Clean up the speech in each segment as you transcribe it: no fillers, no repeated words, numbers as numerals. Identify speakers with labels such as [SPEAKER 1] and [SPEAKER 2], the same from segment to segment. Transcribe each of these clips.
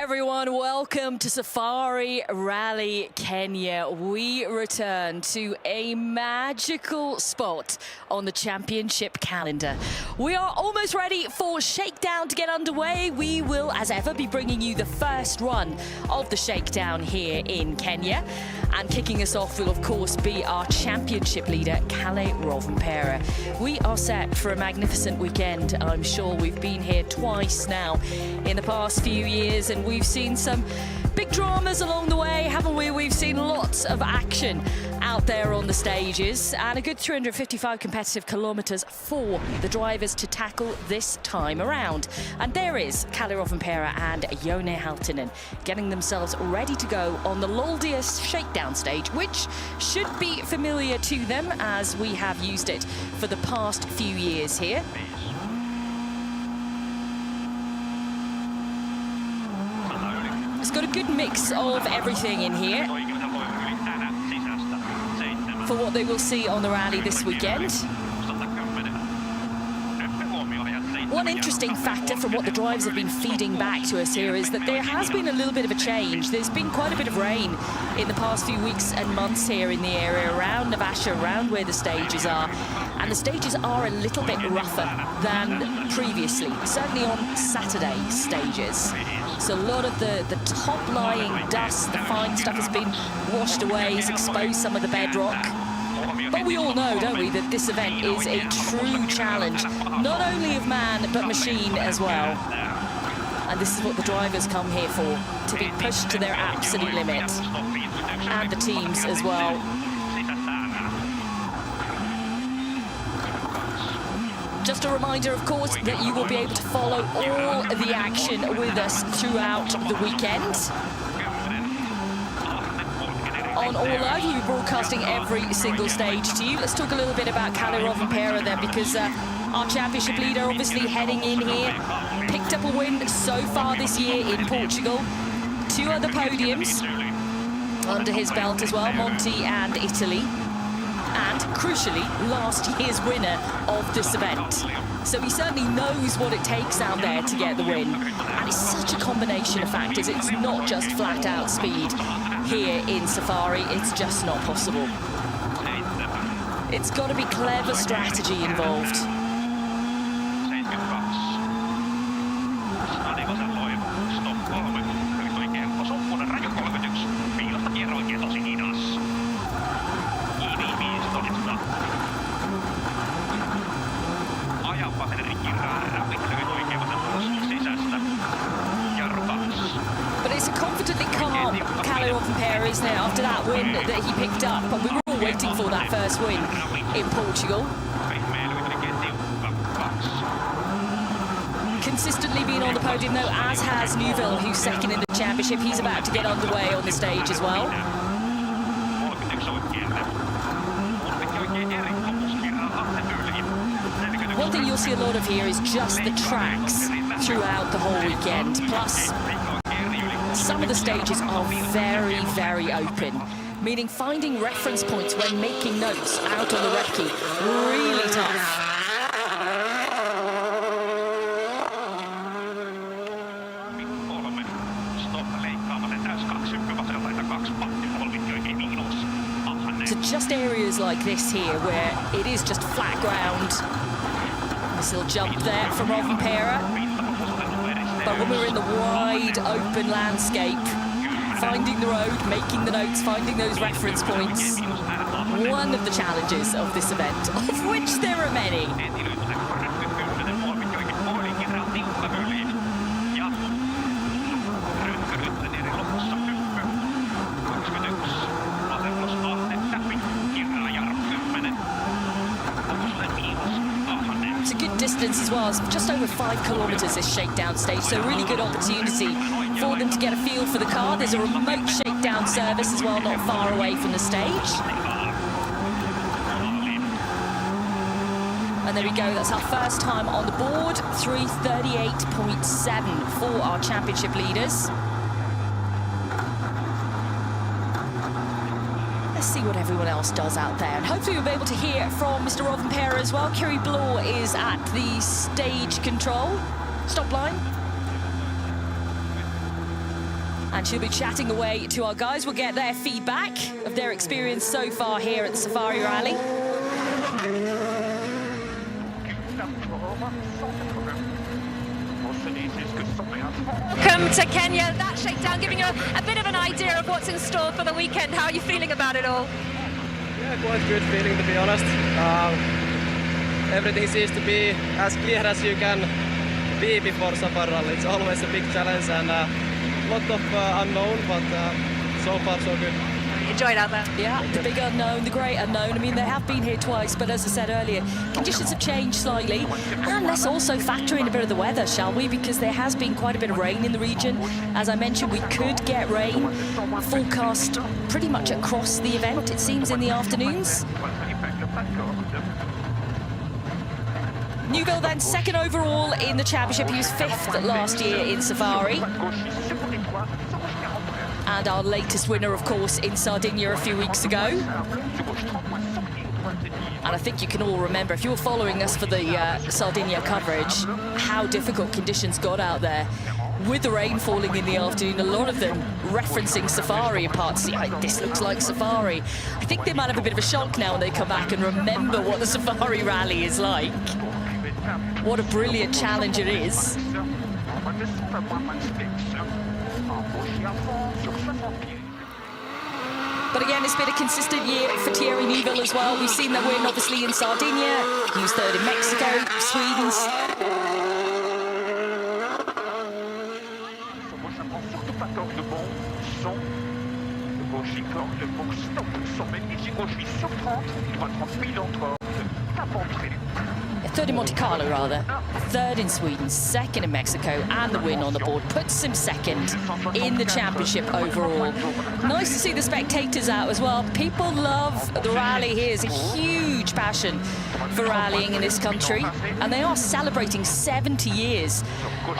[SPEAKER 1] everyone, welcome to Safari Rally Kenya. We return to a magical spot on the championship calendar. We are almost ready for Shakedown to get underway. We will, as ever, be bringing you the first run of the Shakedown here in Kenya. And kicking us off will, of course, be our championship leader, Kalle Rovanperä. We are set for a magnificent weekend. I'm sure we've been here twice now in the past few years, and we've seen some big dramas along the way, haven't we? We've seen lots of action out there on the stages, and a good 355 competitive kilometers for the drivers to tackle this time around. And there is Kalle Rovanperä and Joone Halttunen getting themselves ready to go on the Loldius Shakedown stage, which should be familiar to them as we have used it for the past few years here. It's got a good mix of everything in here for what they will see on the rally this weekend. One interesting factor from what the drivers have been feeding back to us here is that there has been a little bit of a change. There's been quite a bit of rain in the past few weeks and months here in the area around Navasha, around where the stages are. And the stages are a little bit rougher than previously, certainly on Saturday stages. So a lot of the top-lying dust, the fine stuff has been washed away, has exposed some of the bedrock. But we all know, don't we, that this event is a true challenge, not only of man, but machine as well. And this is what the drivers come here for, to be pushed to their absolute limit. And the teams as well. Just a reminder, of course, that you will be able to follow all the action with us throughout the weekend. On All Live, you'll be broadcasting every single stage to you. Let's talk a little bit about Kalle Rovanperä then, because our championship leader obviously heading in here, picked up a win so far this year in Portugal. 2 other podiums under his belt as well, Monty and Italy. And crucially, last year's winner of this event. So he certainly knows what it takes out there to get the win. And it's such a combination of factors. It's not just flat out speed here in Safari. It's just not possible. It's got to be clever strategy involved. But it's a confidently calm Kalle Rovanperä, isn't it, after that win that he picked up. And we were all waiting for that first win in Portugal. Consistently been on the podium though, as has Neuville, who's second in the championship. He's about to get underway on the stage as well. One thing you'll see a lot of here is just the tracks throughout the whole weekend. Plus, some of the stages are very, very open, meaning finding reference points when making notes out on the recce, really tough. So just areas like this here where it is just flat ground. This little jump there from Rovanperä. But when we're in the wide open landscape, finding the road, making the notes, finding those reference points, one of the challenges of this event, of which there are many. Distance as well, it's just over 5 kilometers this shakedown stage, so really good opportunity for them to get a feel for the car. There's a remote shakedown service as well, not far away from the stage. And there we go, that's our first time on the board, 3:38.7 for our championship leaders. Let's see what everyone else does out there. And hopefully we'll be able to hear from Mr. Rovanperä as well. Kiri Blore is at the stage control. Stop line. And she'll be chatting away to our guys. We'll get their feedback of their experience so far here at the Safari Rally.
[SPEAKER 2] Welcome to Kenya. That shakedown giving you a bit of an idea of what's in store for the weekend. How are you feeling about it all?
[SPEAKER 3] Yeah, quite good feeling, to be honest. Everything seems to be as clear as you can be before Safari Rally. It's always a big challenge and a lot of unknown, but so far so good.
[SPEAKER 2] Enjoy it out there.
[SPEAKER 1] Yeah, the big unknown, the great unknown. I mean, they have been here twice, but as I said earlier, conditions have changed slightly. And let's also factor in a bit of the weather, shall we? Because there has been quite a bit of rain in the region. As I mentioned, we could get rain forecast pretty much across the event, it seems, in the afternoons. Neuville then second overall in the championship. He was 5th last year in Safari. And our latest winner, of course, in Sardinia a few weeks ago. And I think you can all remember, if you were following us for the Sardinia coverage, how difficult conditions got out there. With the rain falling in the afternoon, a lot of them referencing Safari in parts. See, this looks like Safari. I think they might have a bit of a shock now when they come back and remember what the Safari Rally is like. What a brilliant challenge it is. But again, it's been a consistent year for Thierry Neuville as well. We've seen that win, obviously, in Sardinia. He was 3rd in Mexico, Sweden's. Third in Monte Carlo, rather. 3rd in Sweden, 2nd in Mexico, and the win on the board puts him 2nd in the championship overall. Nice to see the spectators out as well. People love the rally here. There's a huge passion for rallying in this country, and they are celebrating 70 years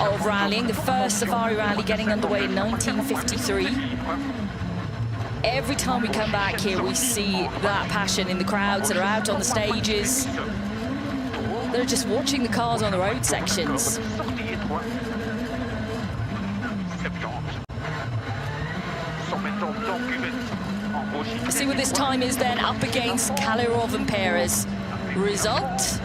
[SPEAKER 1] of rallying. The first Safari Rally getting underway in 1953. Every time we come back here, we see that passion in the crowds that are out on the stages. They're just watching the cars on the road sections. Let's see what this time is then up against Kalerov and Perez. Result.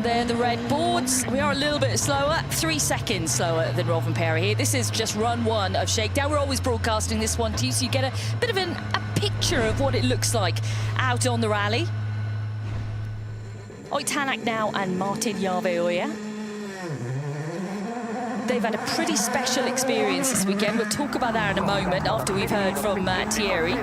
[SPEAKER 1] They're the red boards. We are a little bit slower, 3 seconds slower than Rov and Perez here. This is just run 1 of Shakedown. We're always broadcasting this one to you, so you get a bit of a picture of what it looks like out on the rally. Oitanak now and Martin Ogier. They've had a pretty special experience this weekend. We'll talk about that in a moment after we've heard from Thierry.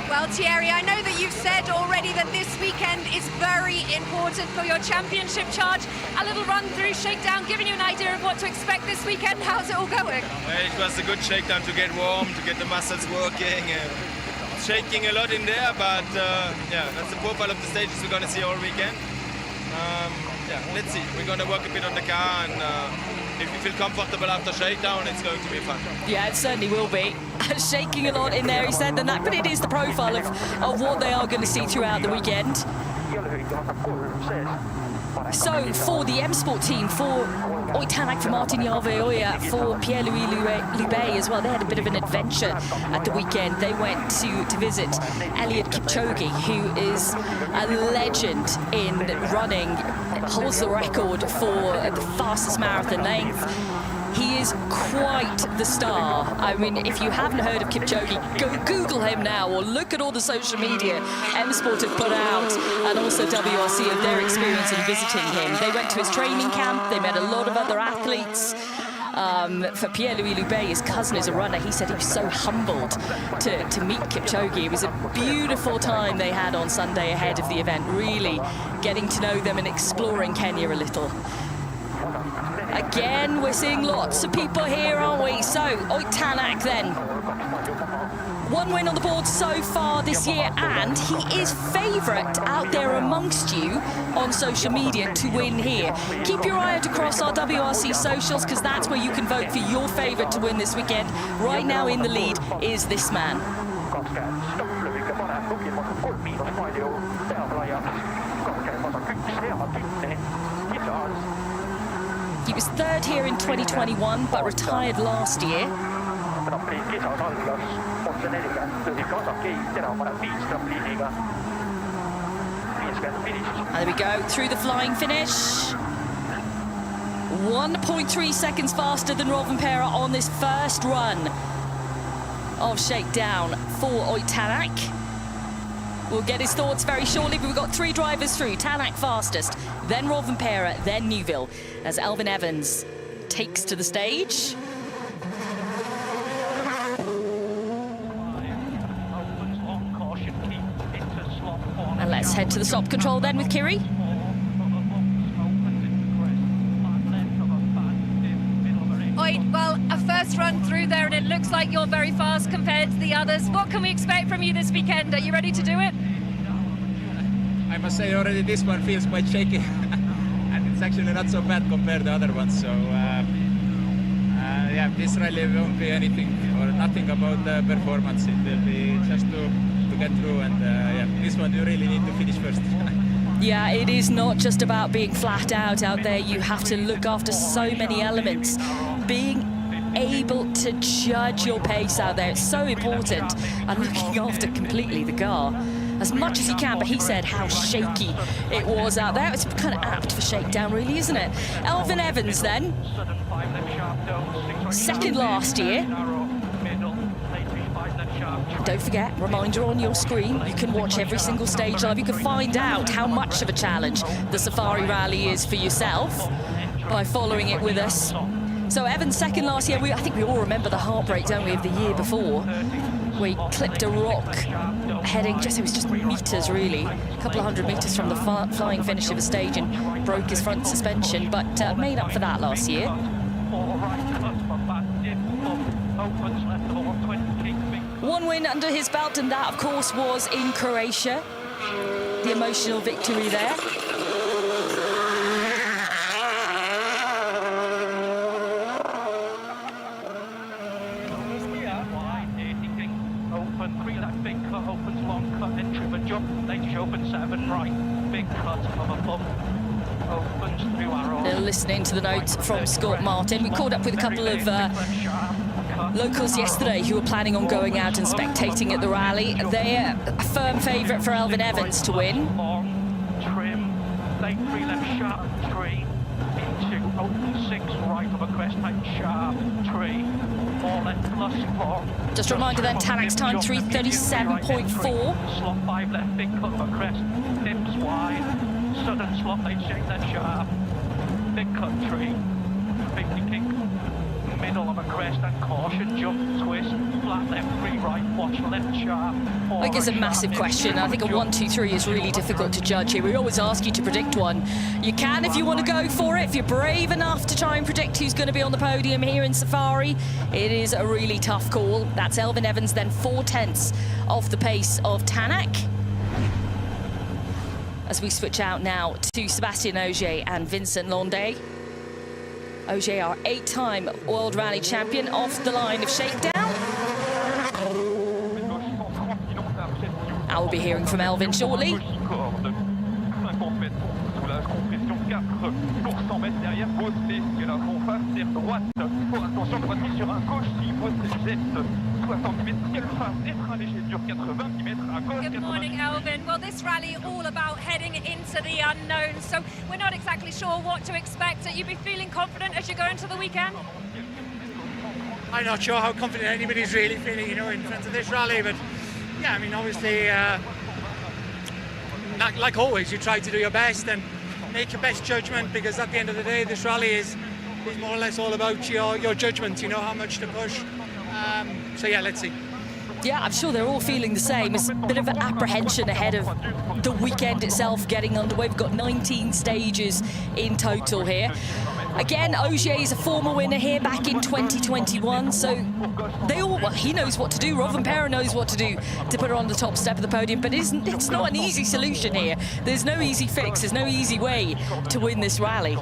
[SPEAKER 2] Well, Thierry, I know that you've said already that this weekend is very important for your championship charge. A little run through Shakedown, giving you an idea of what to expect this weekend. How's it all going?
[SPEAKER 4] Well, it was a good shakedown to get warm, to get the muscles working. Shaking a lot in there, but yeah, that's the profile of the stages we're going to see all weekend. Yeah, let's see. We're going to work a bit on the car, and if you feel comfortable after Shakedown, it's going to be fun.
[SPEAKER 1] Yeah, it certainly will be. Shaking a lot in there, he said, and that, but it is the profile of what they are going to see throughout the weekend. So, for the M Sport team, for Oitanak, for Martin Ogier, for Pierre-Louis Loubet as well, they had a bit of an adventure at the weekend. They went to visit Eliud Kipchoge, who is a legend in running, holds the record for the fastest marathon length. He is quite the star. I mean, if you haven't heard of Kipchoge, go Google him now or look at all the social media M Sport have put out, and also WRC of their experience in visiting him. They went to his training camp, they met a lot of other athletes. For Pierre-Louis Loubet, his cousin is a runner. He said he was so humbled to meet Kipchoge. It was a beautiful time they had on Sunday ahead of the event, really getting to know them and exploring Kenya a little. Again, we're seeing lots of people here, aren't we? So, Oitanak then. One win on the board so far this year, and he is favourite out there amongst you on social media to win here. Keep your eye out across our WRC socials, because that's where you can vote for your favourite to win this weekend. Right now in the lead is this man. He was third here in 2021, but retired last year. And there we go, through the flying finish. 1.3 seconds faster than Rovanperä on this first run of Shakedown for Tanak. We'll get his thoughts very shortly, but we've got 3 drivers through. Tanak fastest, then Rovanperä, then Neuville, as Elfyn Evans takes to the stage. And let's head to the stop control then with Kiri.
[SPEAKER 2] Well, a first run through there, and it looks like you're very fast compared to the others. What can we expect from you this weekend? Are you ready to do it?
[SPEAKER 5] I must say already this one feels quite shaky, and it's actually not so bad compared to the other ones. So yeah, this rally won't be anything or nothing about the performance. It will be just to get through, and yeah, this one you really need to finish first.
[SPEAKER 1] Yeah, it is not just about being flat out there. You have to look after so many elements. Being able to judge your pace out there, it's so important, and looking after completely the car as much as you can. But he said how shaky it was out there. It's kind of apt for Shakedown, really, isn't it? Elfyn Evans then, second last year. Don't forget, reminder on your screen, you can watch every single stage live. You can find out how much of a challenge the Safari Rally is for yourself by following it with us. So Evans second last year. I think we all remember the heartbreak, don't we, of the year before, where he clipped a rock heading, it was just meters really, a couple of 100 meters from the flying finish of a stage, and broke his front suspension, but made up for that last year. One win under his belt, and that, of course, was in Croatia. The emotional victory there.
[SPEAKER 6] Open, 3 left, big cut, opens long cut, entry of a jump, ladies open 7 right, big cut of a bump. Opens through arrow.
[SPEAKER 1] Listening to the notes from Scott Martin. We caught up with a couple of locals yesterday who were planning on going out and spectating at the rally. They're a firm favourite for Elfyn Evans to win.
[SPEAKER 6] Long, trim, late 3 left, sharp, 3, into open 6 right of a crest, tight, sharp, 3, 4 left plus long.
[SPEAKER 1] Just a reminder then, Tanak's time 3:37.4.
[SPEAKER 6] Slot 5 left, big cut of a crest, dips wide, sudden slot, late shake that sharp, big cut 3, 50 kick. Middle of a crest and caution, jump, twist, flat left, 3 right, watch left sharp.
[SPEAKER 1] I think it's a massive question. I think a 1, 2, 3 is really difficult to judge here. We always ask you to predict one. You can if you want to go for it, if you're brave enough to try and predict who's going to be on the podium here in Safari. It is a really tough call. That's Elfyn Evans, then 4/10 off the pace of Tanak. As we switch out now to Sebastian Ogier and Vincent Landais. Ogier, our 8-time World Rally champion, off the line of Shakedown. I will be hearing from Elfyn shortly.
[SPEAKER 2] Good morning, Elfyn. Well, this rally all about heading into the unknown, so we're not exactly sure what to expect. You be feeling confident as you go into the weekend?
[SPEAKER 7] I'm not sure how confident anybody's really feeling, you know, in front of this rally, but yeah, I mean, obviously, like always, you try to do your best and make your best judgment, because at the end of the day, this rally is more or less all about your judgment, you know, how much to push. So yeah, let's see.
[SPEAKER 1] Yeah, I'm sure they're all feeling the same. It's a bit of an apprehension ahead of the weekend itself getting underway. We've got 19 stages in total here. Again, Ogier is a former winner here back in 2021, so he knows what to do. Rovanperä knows what to do to put her on the top step of the podium, but it's not an easy solution here. There's no easy fix, there's no easy way to win this rally.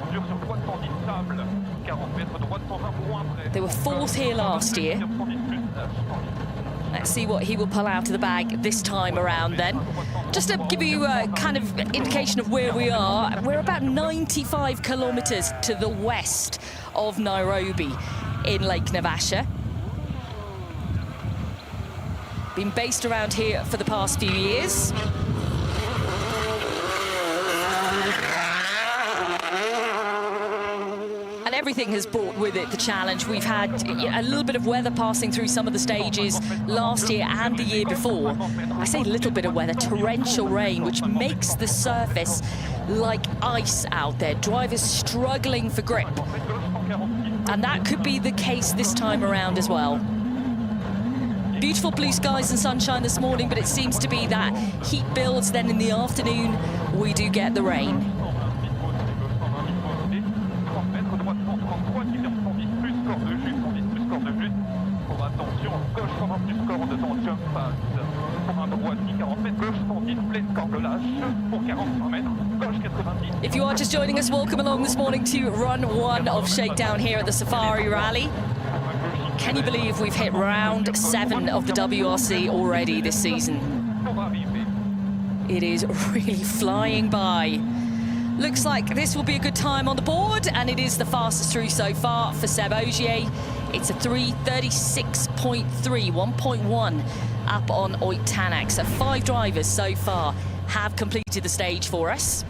[SPEAKER 1] They were 4th here last year. Let's see what he will pull out of the bag this time around then. Just to give you a kind of indication of where we are, we're about 95 kilometers to the west of Nairobi in Lake Naivasha. Been based around here for the past few years. Everything has brought with it the challenge. We've had a little bit of weather passing through some of the stages last year and the year before. I say a little bit of weather, torrential rain, which makes the surface like ice out there. Drivers struggling for grip. And that could be the case this time around as well. Beautiful blue skies and sunshine this morning, but it seems to be that heat builds, then in the afternoon we do get the rain. If you are just joining us, welcome along this morning to run 1 of Shakedown here at the Safari Rally. Can you believe we've hit round 7 of the WRC already this season? It is really flying by. Looks like this will be a good time on the board, and it is the fastest through so far for Seb Ogier. It's a 3:36.3, 1.1 up on Oit Tanak. So 5 drivers so far have completed the stage for us.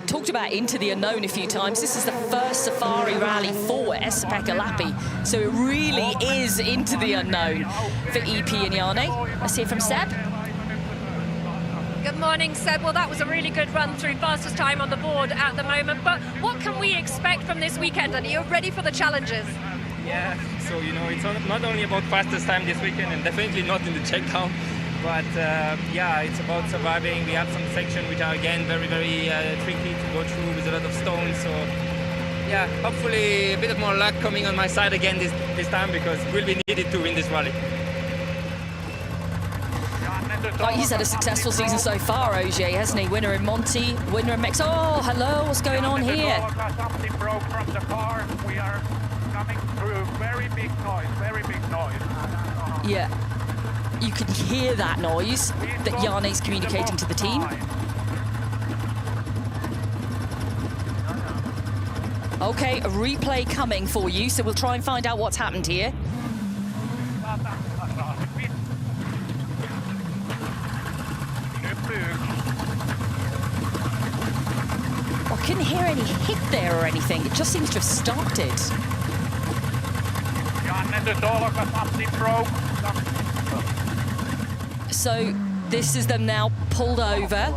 [SPEAKER 1] Talked about into the unknown a few times. This is the first Safari Rally for Esa-Pekka Lappi, so it really is into the unknown for EP and Janne. Let's hear from Seb.
[SPEAKER 2] Good morning, Seb. Well, that was a really good run through, fastest time on the board at the moment. But what can we expect from this weekend? And are you ready for the challenges?
[SPEAKER 8] Yeah, so you know, it's not only about fastest time this weekend, and definitely not in the Shakedown, but yeah, it's about surviving. We have some sections which are again very, very tricky to go through with a lot of stones. So yeah, hopefully a bit of more luck coming on my side again this time, because it will be needed to win this rally.
[SPEAKER 1] Oh, he's had a successful season so far, Ogier, hasn't he? Winner in Monty, winner in Mex. Oh, hello, what's going on here?
[SPEAKER 6] Something broke from the car. We are coming through. Very big noise, very big noise.
[SPEAKER 1] Yeah, you can hear that noise that Janne's communicating to the team. Okay, a replay coming for you, so we'll try and find out what's happened here. I couldn't hear any hit there or anything. It just seems to have started. So this is them now pulled over.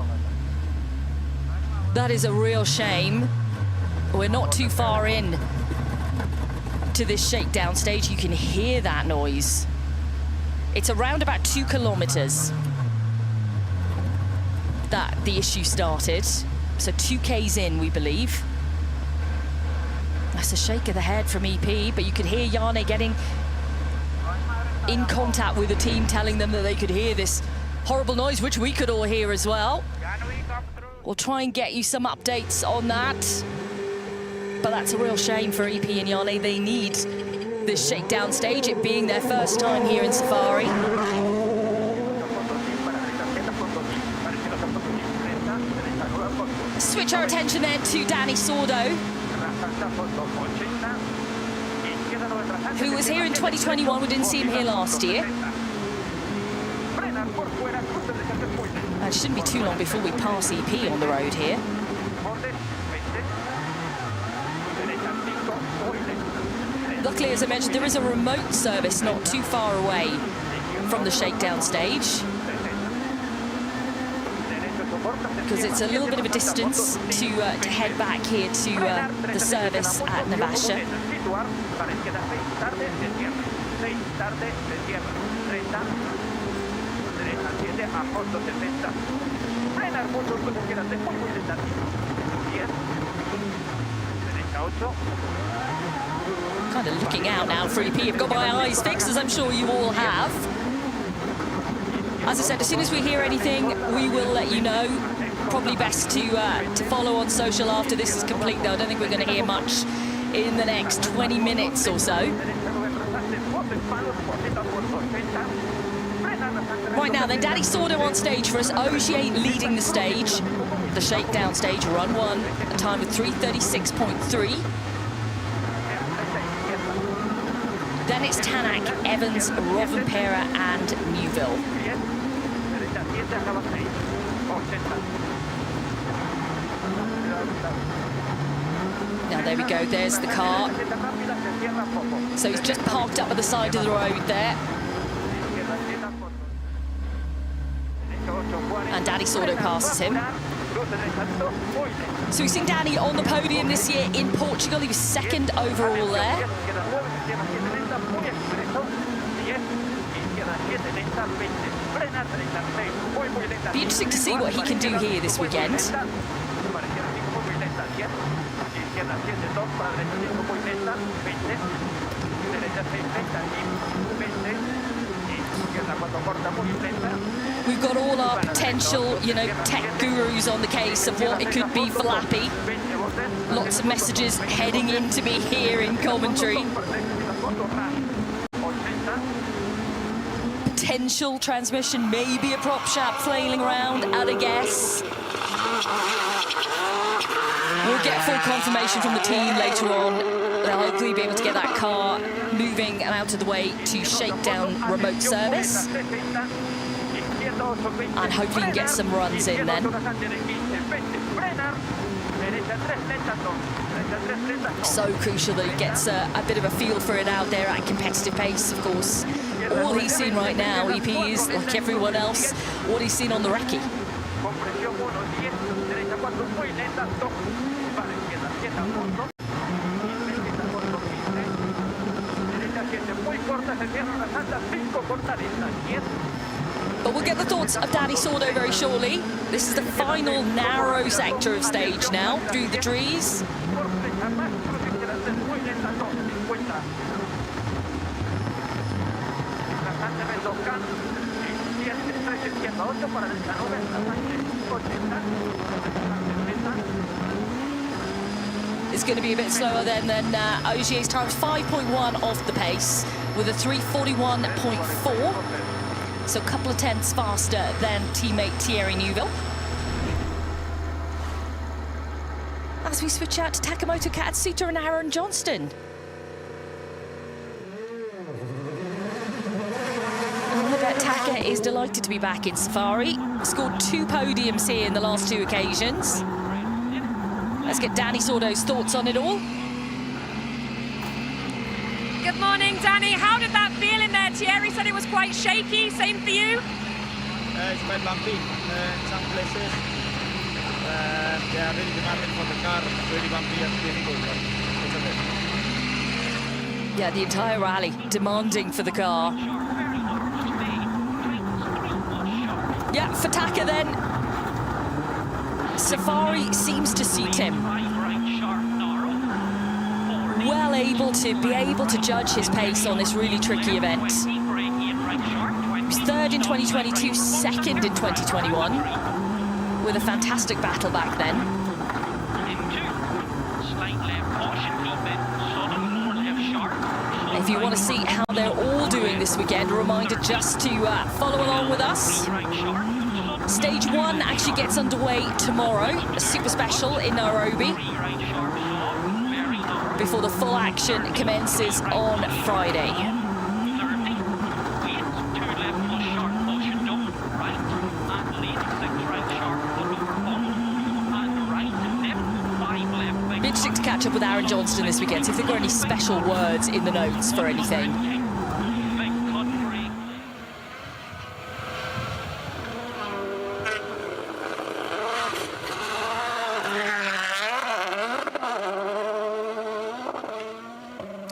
[SPEAKER 1] That is a real shame. We're not too far in to this shakedown stage. You can hear that noise. It's around about 2 kilometers that the issue started. So 2 Ks in, we believe. That's a shake of the head from EP, but you could hear Janne getting in contact with the team, telling them that they could hear this horrible noise, which we could all hear as well. We'll try and get you some updates on that. But that's a real shame for EP and Janne. They need this shakedown stage, it being their first time here in Safari. Switch our attention then to Danny Sordo, who was here in 2021. We didn't see him here last year. It shouldn't be too long before we pass EP on the road here. Luckily, as I mentioned, there is a remote service not too far away from the shakedown stage, because it's a little bit of a distance to head back here to the service at Naivasha.
[SPEAKER 6] frenar mucho cuando quieras, después muy lentamente. 10, derecha 8.
[SPEAKER 1] Kind of looking out now for EP. I've got my eyes fixed, as I'm sure you all have. As I said, as soon as we hear anything, we will let you know. Probably best to follow on social after this is complete, though. I don't think we're going to hear much in the next 20 minutes or so. Right now then, Daddy Sordo on stage for us. Ogier leading the stage. The Shakedown stage, run 1, a time of 3:36.3. Then it's Tanak, Evans, Rovanperä and Newville. Now there we go, there's the car. So he's just parked up at the side of the road there. And Daddy Sordo passes him. So we've seen Danny on the podium this year in Portugal. He was 2nd overall there. Be interesting to see what he can do here this weekend. We've got all our potential, tech gurus on the case of what it could be for Lappi. Lots of messages heading in to me here in commentary. Potential transmission, maybe a prop shaft flailing around at a guess. We'll get full confirmation from the team later on. They'll hopefully be able to get that car moving and out of the way to Shakedown remote service. And hopefully you can get some runs in then. So crucial that he gets a bit of a feel for it out there at competitive pace, of course. All he's seen right now, EP, is, like everyone else, what he's seen on the recce. But we'll get the thoughts of Daddy Sordo very shortly. This is the final narrow sector of stage now, through the trees. It's going to be a bit slower then Ogier's time is 5.1 off the pace with a 3:41.4. So a couple of tenths faster than teammate Thierry Neuville. As we switch out to Takamoto Katsuta and Aaron Johnston. I bet Taka is delighted to be back in Safari. Scored 2 podiums here in the last 2 occasions. Let's get Danny Sordo's thoughts on it all.
[SPEAKER 2] Good morning, Danny. How did that feel in there? Thierry said it was quite shaky. Same for you?
[SPEAKER 4] It's quite bumpy in some places. They are really demanding for the car. Really bumpy and difficult, but it's okay.
[SPEAKER 1] Yeah, the entire rally demanding for the car. Yeah, for Taka then. Safari seems to suit him. Well able to judge his pace on this really tricky event. He was 3rd in 2022, 2nd in 2021, with a fantastic battle back then. If you want to see how they're all doing this weekend, a reminder just to follow along with us. Stage 1 actually gets underway tomorrow, a super special in Nairobi, before the full action commences on Friday. Be interesting to catch up with Aaron Johnston this weekend, see if they've got any special words in the notes for anything.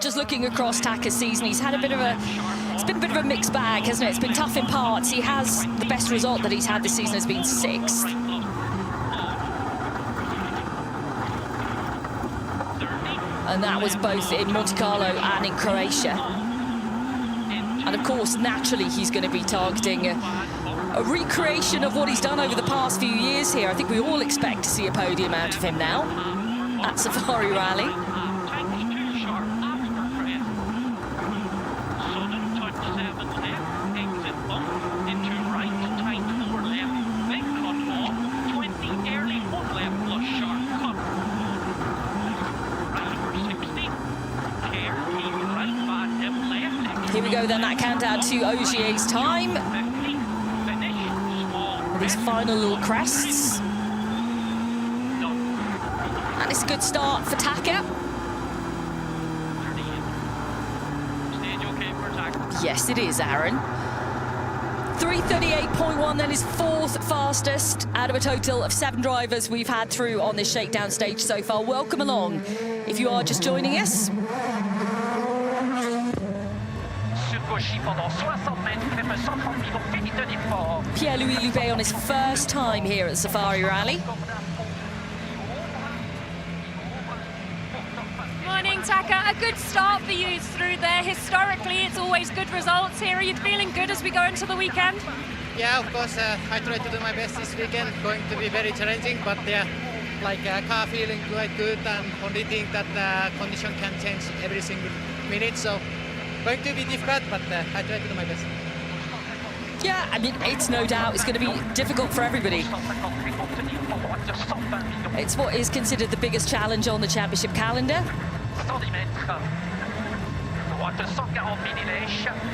[SPEAKER 1] Just looking across Taka's season, he's had it's been a bit of a mixed bag, hasn't it? It's been tough in parts. He has, the best result that he's had this season has been 6th. and that was both in Monte Carlo and in Croatia. And of course, naturally, he's going to be targeting a recreation of what he's done over the past few years here. I think we all expect to see a podium out of him now at Safari Rally. Here we go then, that countdown to Ogier's time. These final little crests. And it's a good start for Taka. Yes, it is, Aaron. 3:38.1 then is fourth fastest out of a total of 7 drivers we've had through on this shakedown stage so far. Welcome along if you are just joining us. Pierre-Louis Loubet on his first time here at Safari Rally.
[SPEAKER 2] Morning, Taka. A good start for you through there. Historically, it's always good results here. Are you feeling good as we go into the weekend?
[SPEAKER 9] Yeah, of course. I try to do my best this weekend. Going to be very challenging, but yeah, like car feeling quite good, and only think that condition can change every single minute. So going to be difficult, but I try to do my best.
[SPEAKER 1] Yeah, I mean, it's no doubt it's going to be difficult for everybody. It's what is considered the biggest challenge on the championship calendar.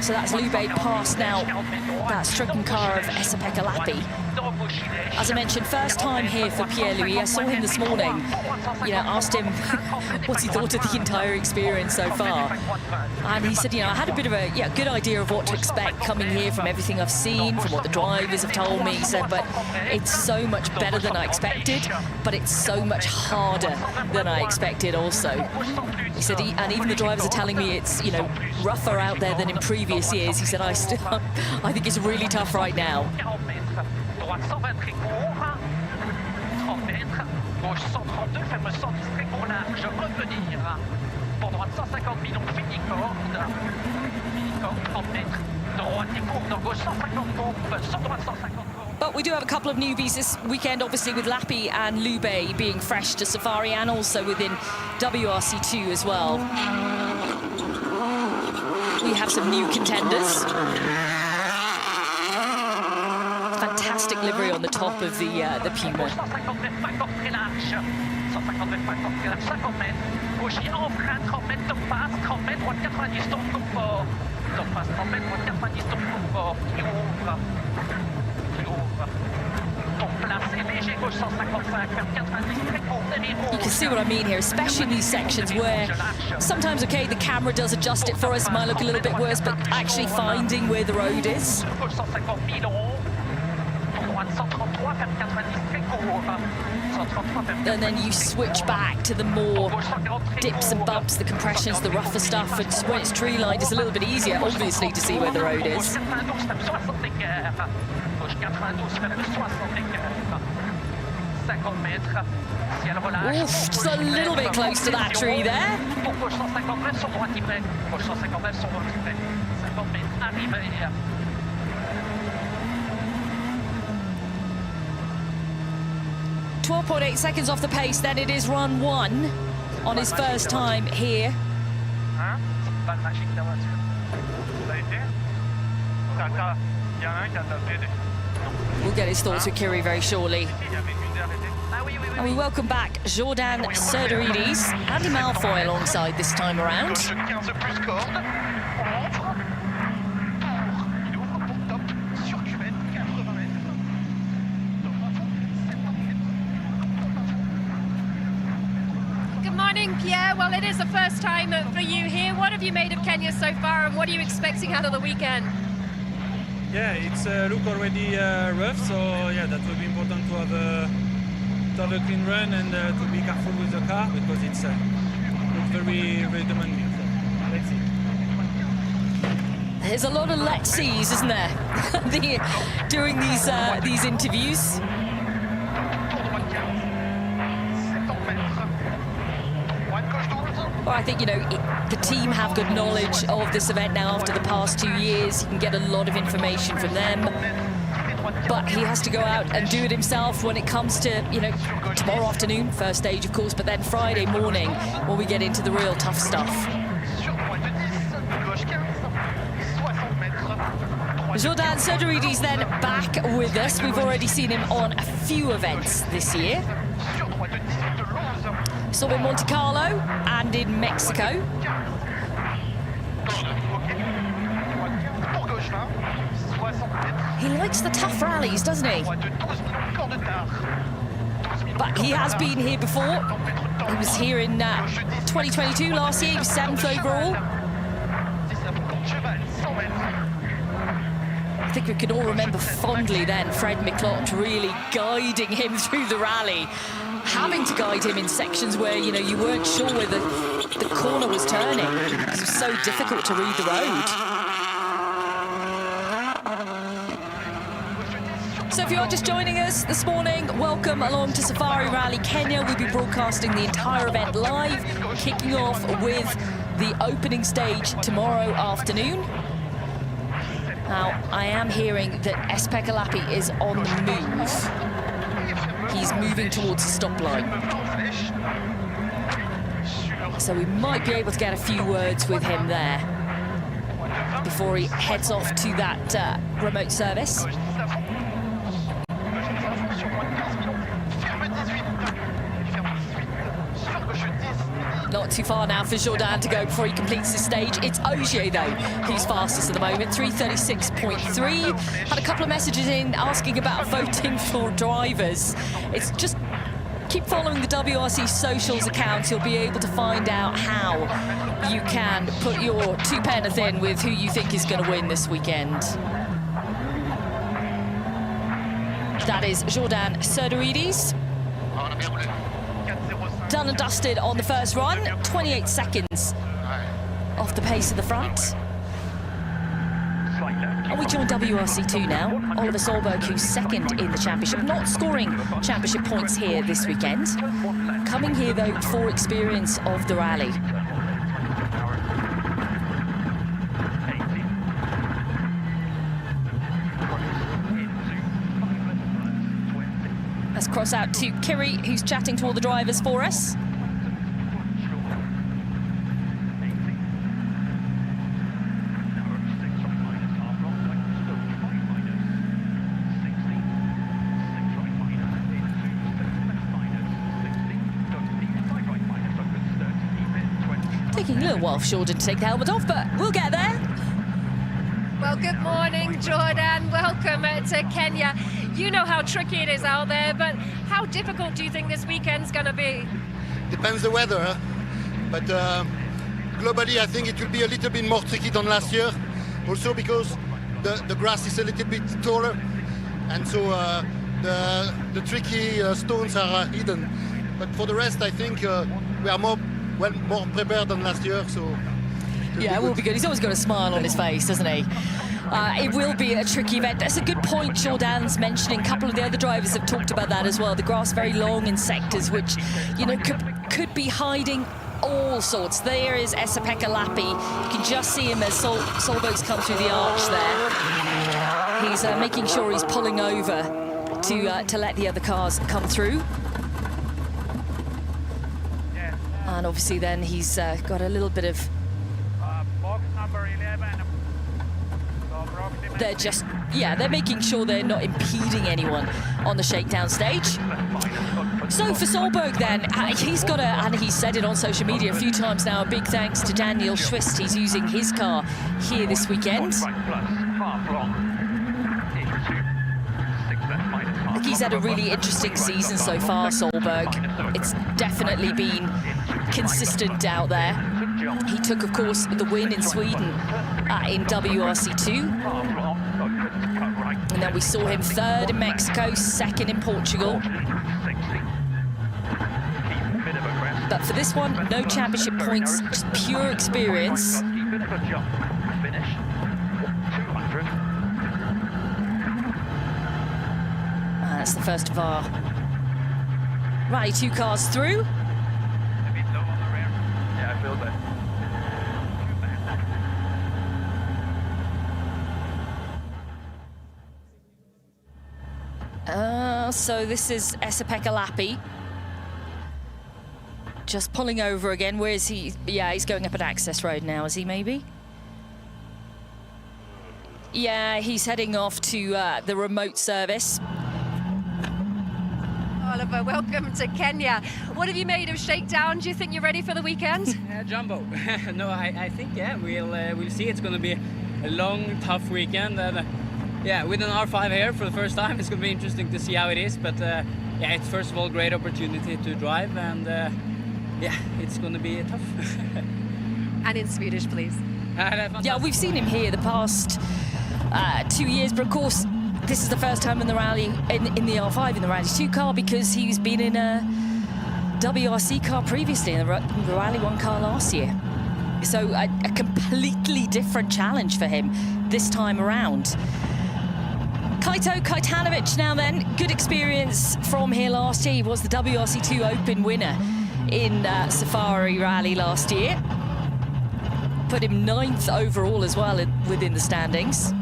[SPEAKER 1] So that's Loubet past now that stricken car of Esa-Pekka Lappi. As I mentioned, first time here for Pierre-Louis. I saw him this morning, asked him what he thought of the entire experience so far. And he said, I had a bit of a good idea of what to expect coming here from everything I've seen, from what the drivers have told me. He said, but it's so much better than I expected, but it's so much harder than I expected also. He said, and even the drivers are telling me it's, rougher out there than in previous years. He said, I think it's really tough right now. But we do have a couple of newbies this weekend, obviously with Lappi and Loubet being fresh to Safari and also within WRC2 as well. We have some new contenders. Fantastic livery on the top of the Puma. You can see what I mean here, especially in these sections where sometimes, okay, the camera does adjust it for us, might look a little bit worse, but actually finding where the road is. And then you switch back to the more dips and bumps, the compressions, the rougher stuff, and when it's tree lined, it's a little bit easier, obviously, to see where the road is. Oof, just a little bit close to that tree there. 12.8 seconds off the pace, then it is run 1 on his first time here. We'll get his thoughts with Kiri very shortly. And we welcome back Jordan Serderidis, Andy Malfoy alongside this time around.
[SPEAKER 2] Good morning, Pierre. Well, it is the first time for you here. What have you made of Kenya so far, and what are you expecting out of the weekend?
[SPEAKER 10] Yeah, it's look already rough, so yeah, that will be important to have a clean run and to be careful with the car because it's very, very demanding. So let's see.
[SPEAKER 1] There's a lot of let's sees, isn't there, during these interviews. Well, I think, you know, the team have good knowledge of this event now after the past 2 years. You can get a lot of information from them. But he has to go out and do it himself when it comes to, you know, tomorrow afternoon, first stage, of course, but then Friday morning when we get into the real tough stuff. Jordan Söderudis then back with us. We've already seen him on a few events this year. Saw him in Monte Carlo and in Mexico. He likes the tough rallies, doesn't he? But he has been here before. He was here in 2022, last year. He was 7th overall. I think we can all remember fondly then Fred Miklot really guiding him through the rally, having to guide him in sections where, you know, you weren't sure where the corner was turning because it was so difficult to read the road. So if you are just joining us this morning, welcome along to Safari Rally Kenya. We'll be broadcasting the entire event live, kicking off with the opening stage tomorrow afternoon. Now, I am hearing that Esa-Pekka Lappi is on the move. He's moving towards the stop line. So we might be able to get a few words with him there before he heads off to that remote service. Not too far now for Jordan to go before he completes the stage. It's Ogier, though, who's fastest at the moment, 3:36.3. Had a couple of messages in asking about voting for drivers. It's just keep following the WRC socials accounts. You'll be able to find out how you can put your two penneth in with who you think is going to win this weekend. That is Jordan Söderudis. Done and dusted on the first run, 28 seconds off the pace of the front. And we join WRC2 now. Oliver Solberg, who's second in the championship, not scoring championship points here this weekend. Coming here, though, for experience of the rally. Let's cross out to Kiri, who's chatting to all the drivers for us. Taking a little while for Jordan to take the helmet off, but we'll get there.
[SPEAKER 2] Well, good morning, Jordan. Welcome to Kenya. You know how tricky it is out there, but how difficult do you think this weekend's going to be?
[SPEAKER 11] Depends the weather, huh? But globally, I think it will be a little bit more tricky than last year. Also because the grass is a little bit taller, and so the tricky stones are hidden. But for the rest, I think we are more prepared than last year. So
[SPEAKER 1] yeah, it will be good. He's always got a smile on his face, doesn't he? It will be a tricky event. That's a good point Jordan's mentioning. A couple of the other drivers have talked about that as well. The grass very long in sectors which, you know, could be hiding all sorts. There is Esa-Pekka Lappi. You can just see him as Solberg's come through the arch there. He's making sure he's pulling over to let the other cars come through. And obviously then he's got a little bit of... They're just, yeah, they're making sure they're not impeding anyone on the shakedown stage. So for Solberg then, he's got and he's said it on social media a few times now, a big thanks to Daniel Schwist. He's using his car here this weekend. I think he's had a really interesting season so far, Solberg. It's definitely been consistent out there. He took, of course, the win in Sweden in WRC2. And then we saw him third in Mexico, second in Portugal. But for this one, no championship points, just pure experience. That's the first of our Rally 2 cars through. So this is Esa-Pekka Lappi. Just pulling over again. Where is he? Yeah, he's going up an access road now, is he maybe? Yeah, he's heading off to the remote service.
[SPEAKER 2] Oliver, welcome to Kenya. What have you made of Shakedown? Do you think you're ready for the weekend?
[SPEAKER 12] Jumbo. No, I think, yeah, we'll see. It's going to be a long, tough weekend. Yeah, with an R5 here for the first time, it's going to be interesting to see how it is. But yeah, it's first of all great opportunity to drive, and yeah, it's going to be tough.
[SPEAKER 2] And in Swedish, please.
[SPEAKER 1] Yeah, we've seen him here the past 2 years, but of course, this is the first time in the rally, in the R5 in the Rally 2 car, because he's been in a WRC car previously, in the Rally 1 car last year. So a completely different challenge for him this time around. Kajetanowicz now then, good experience from here last year. He was the WRC 2 Open winner in Safari Rally last year. Put him 9th overall as well within the standings.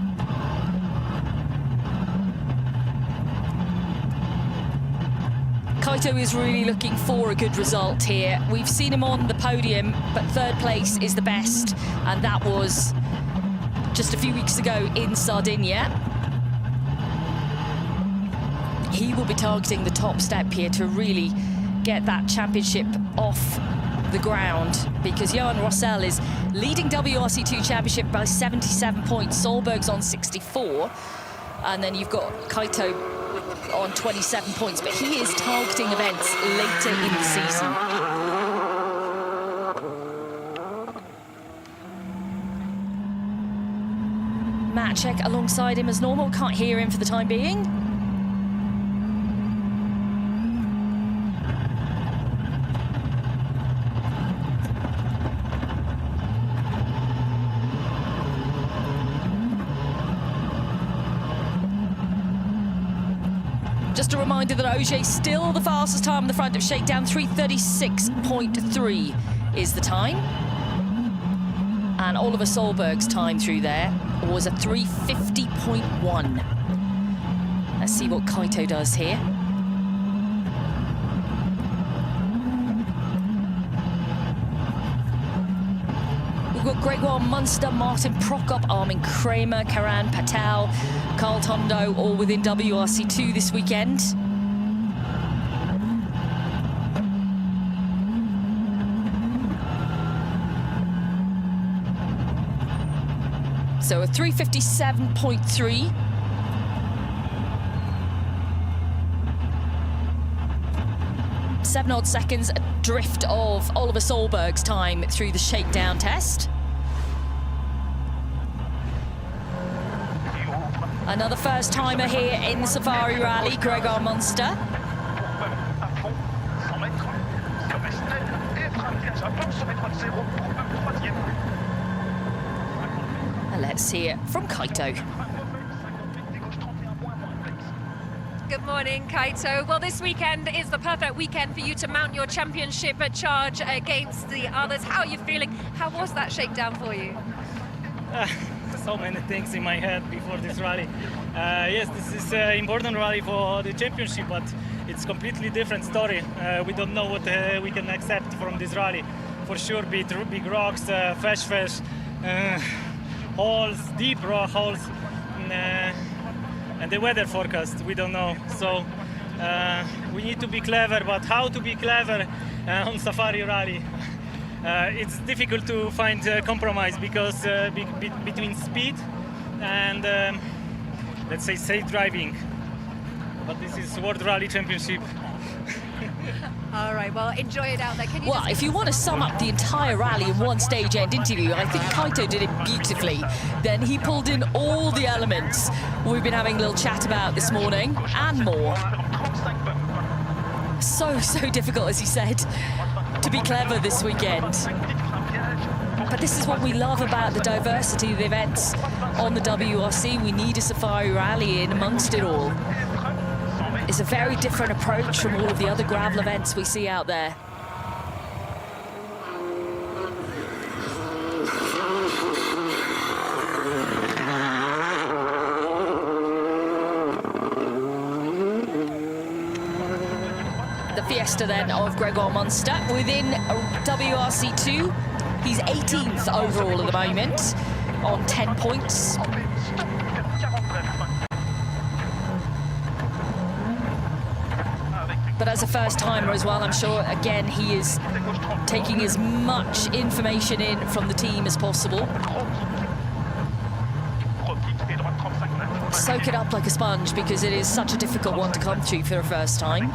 [SPEAKER 1] Kaito is really looking for a good result here. We've seen him on the podium, but 3rd place is the best, and that was just a few weeks ago in Sardinia. He will be targeting the top step here to really get that championship off the ground, because Johan Rossell is leading WRC2 championship by 77 points. Solberg's on 64, and then you've got Kaito on 27 points, but he is targeting events later in the season. Matt check alongside him as normal, can't hear him for the time being. Just a reminder that Ogier still the fastest time in the front of Shakedown. 3:36.3 is the time. And Oliver Solberg's time through there was a 3:50.1. Let's see what Kaito does here. We've got Gregoire Munster, Martin Prokop, Armin Kramer, Karan Patel, Carl Tondo, all within WRC2 this weekend. So a 3:57.3. Seven odd seconds drift of Oliver Solberg's time through the Shakedown test. Another first-timer here in the Safari Rally, Gregoire Munster. And let's see it from Kaito.
[SPEAKER 2] Good morning, Kaito. Well, this weekend is the perfect weekend for you to mount your championship charge against the others. How are you feeling? How was that Shakedown for you?
[SPEAKER 13] So many things in my head before this rally. Yes, this is an important rally for the championship, but it's completely different story. We don't know what we can accept from this rally. For sure, big rocks, fresh, holes, deep rock holes, and the weather forecast, we don't know. So we need to be clever, but how to be clever on Safari Rally? It's difficult to find a compromise, because between speed and let's say safe driving. But this is World Rally Championship.
[SPEAKER 2] All right, well, enjoy it out there. Can you
[SPEAKER 1] well, if you want to sum up the entire rally in one stage-end interview, I think Kaito did it beautifully. Then he pulled in all the elements we've been having a little chat about this morning, and more. So difficult, as he said, to be clever this weekend. But this is what we love about the diversity of the events on the WRC. We need a Safari Rally in amongst it all. It's a very different approach from all of the other gravel events we see out there. Fiesta then of Gregor Munster. Within WRC2, he's 18th overall at the moment on 10 points. But as a first-timer as well, I'm sure, again, he is taking as much information in from the team as possible. Soak it up like a sponge, because it is such a difficult one to come through for the first time.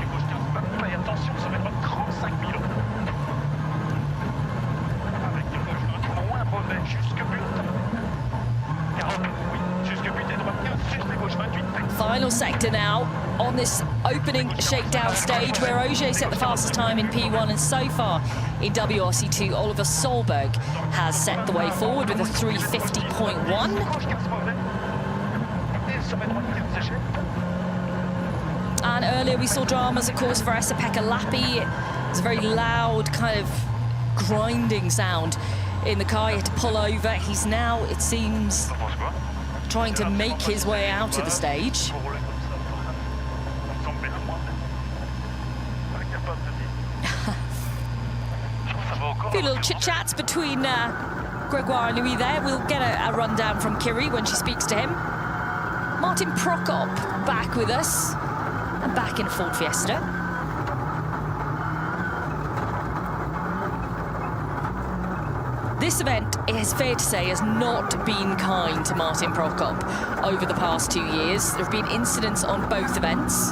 [SPEAKER 1] Final sector now on this opening shakedown stage, where Ogier set the fastest time in P1, and so far in WRC2, Oliver Solberg has set the way forward with a 350.1. And earlier we saw dramas, of course, for Esa-Pekka Lappi. It's a very loud, kind of grinding sound in the car. He had to pull over. He's now, it seems, trying to make his way out of the stage. A few little chit-chats between Gregoire and Louis there. We'll get a rundown from Kiri when she speaks to him. Martin Prokop back with us, and back in Ford Fiesta. This event, it is fair to say, has not been kind to Martin Prokop over the past 2 years. There have been incidents on both events.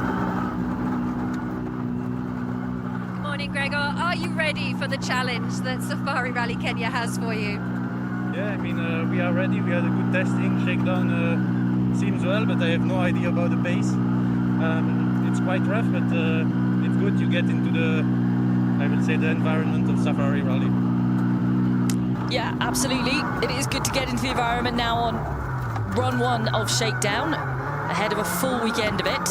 [SPEAKER 2] Good morning, Gregor. Are you ready for the challenge that Safari Rally Kenya has for you?
[SPEAKER 10] Yeah, I mean, we are ready. We had a good testing. Shakedown seems well, but I have no idea about the pace. It's quite rough, but it's good to get into the, I will say, the environment of Safari Rally.
[SPEAKER 1] Yeah, absolutely. It is good to get into the environment now on run one of Shakedown, ahead of a full weekend of it.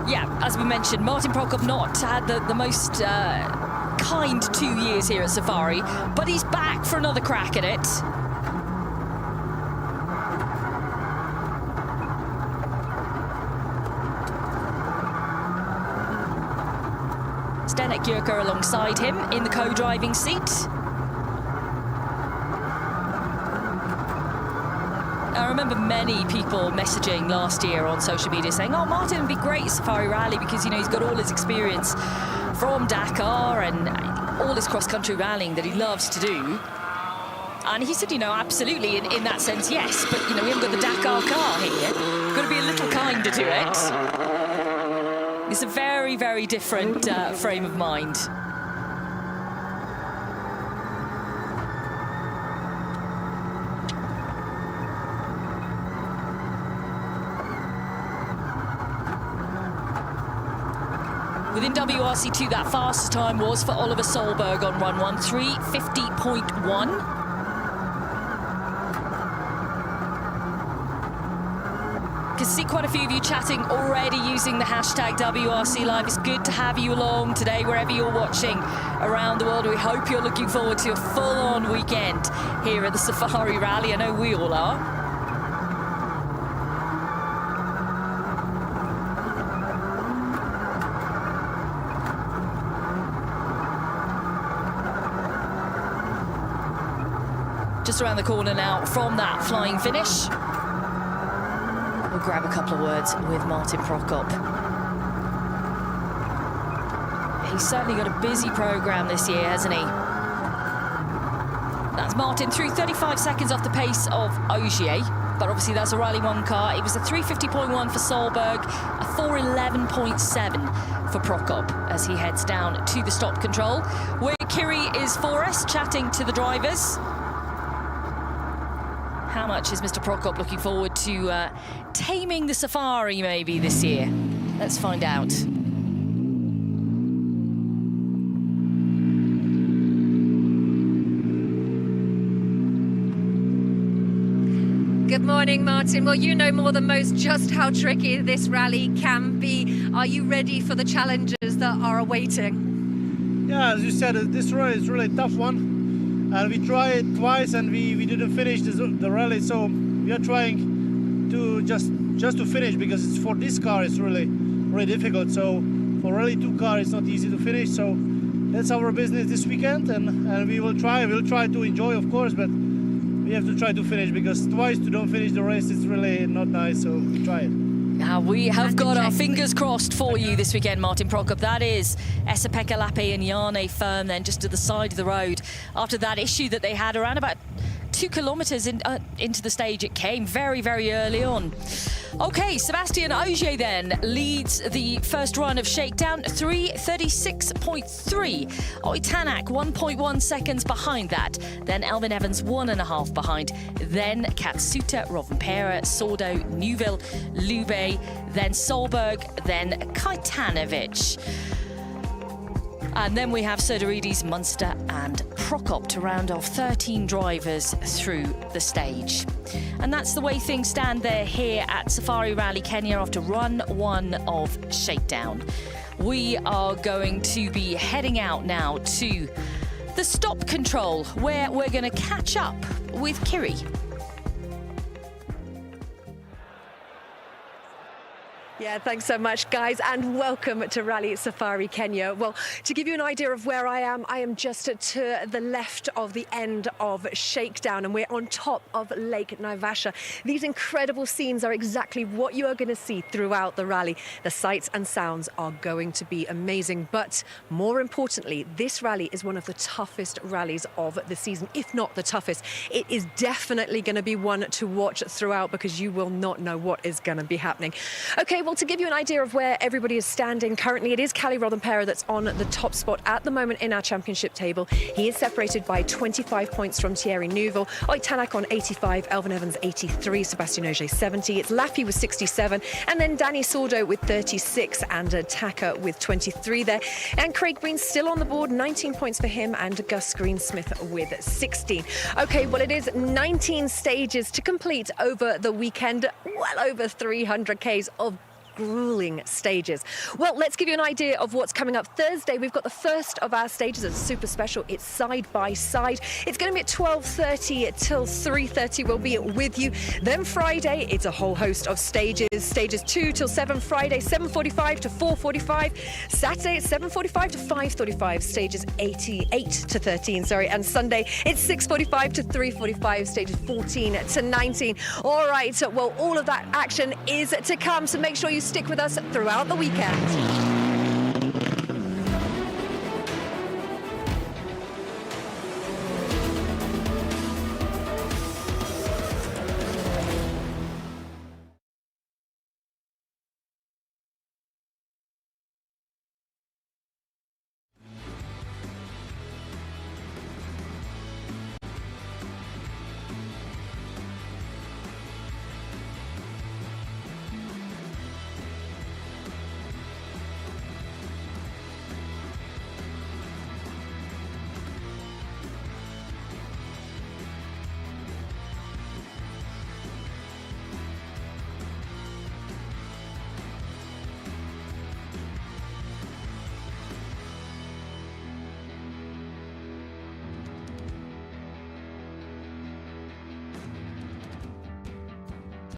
[SPEAKER 1] Yeah, as we mentioned, Martin Prokop not had the most kind 2 years here at Safari, but he's back for another crack at it. Zdenek Jurka alongside him in the co-driving seat. I remember many people messaging last year on social media saying, oh, Martin would be great at Safari Rally because, you know, he's got all his experience from Dakar and all his cross-country rallying that he loves to do. And he said, you know, absolutely, in that sense, yes. But, you know, we haven't got the Dakar car here. We've got to be a little kinder to it. It's a very, very different frame of mind. Within WRC2, that fastest time was for Oliver Solberg on run one, 350.1. Can see quite a few of you chatting already using the hashtag WRC Live. It's good to have you along today, wherever you're watching around the world. We hope you're looking forward to a full-on weekend here at the Safari Rally. I know we all are. Just around the corner now from that flying finish. We'll grab a couple of words with Martin Prokop. He's certainly got a busy programme this year, hasn't he? That's Martin through 35 seconds off the pace of Ogier, but obviously that's a Rally 1 car. It was a 350.1 for Solberg, a 411.7 for Prokop as he heads down to the stop control, where Kiri is for us, chatting to the drivers. How much is Mr. Prokop looking forward to taming the Safari maybe this year? Let's find out.
[SPEAKER 2] Good morning, Martin. Well, you know more than most just how tricky this rally can be. Are you ready for the challenges that are awaiting?
[SPEAKER 10] Yeah, as you said, this rally is really a tough one. And we tried twice and we didn't finish the rally, so we are trying to just to finish, because it's for this car it's really difficult. So
[SPEAKER 14] for Rally 2 car it's not easy to finish, so that's our business this weekend, and we'll try to enjoy, of course, but we have to try to finish, because twice to don't finish the race is really not nice, so try it.
[SPEAKER 1] Now we have got our fingers crossed for you this weekend, Martin Prokop. That is Esa-Pekka Lappi and Jarne Firm then just to the side of the road after that issue that they had around about 2 kilometres into the stage. It came very, very early on. Okay, Sebastian Ogier then leads the first run of Shakedown, 3:36.3. Kajetanowicz 1.1 seconds behind that. Then Elfyn Evans 1.5 behind. Then Katsuta, Rovanperä, Sordo, Neuville, Lube, then Solberg, then Kajetanowicz. And then we have Serdarides, Munster and Prokop to round off 13 drivers through the stage. And that's the way things stand there here at Safari Rally Kenya after run 1 of Shakedown. We are going to be heading out now to the stop control, where we're going to catch up with Kiri.
[SPEAKER 2] Yeah, thanks so much, guys, and welcome to Rally Safari Kenya. Well, to give you an idea of where I am just to the left of the end of Shakedown, and we're on top of Lake Naivasha. These incredible scenes are exactly what you are going to see throughout the rally. The sights and sounds are going to be amazing, but more importantly, this rally is one of the toughest rallies of the season, if not the toughest. It is definitely going to be one to watch throughout, because you will not know what is going to be happening. Okay, well, to give you an idea of where everybody is standing currently, it is Kalle Rovanperä that's on the top spot at the moment in our championship table. He is separated by 25 points from Thierry Neuville. Kajetanowicz on 85, Elfyn Evans 83, Sebastian Ogier 70. It's Lappi with 67, and then Danny Sordo with 36, and Taka with 23 there. And Craig Green still on the board, 19 points for him, and Gus Greensmith with 16. Okay, well, it is 19 stages to complete over the weekend, well over 300 Ks of grueling stages. Well, let's give you an idea of what's coming up. Thursday, we've got the first of our stages. It's super special. It's side by side. It's going to be at 12:30 till 3:30. We'll be with you. Then Friday, it's a whole host of stages. Stages 2 till 7. Friday, 7:45 to 4:45. Saturday, it's 7:45 to 5:35. Stages 8 to 13, sorry. And Sunday, it's 6:45 to 3:45. Stages 14 to 19. All right, well, all of that action is to come, so make sure you stick with us throughout the weekend.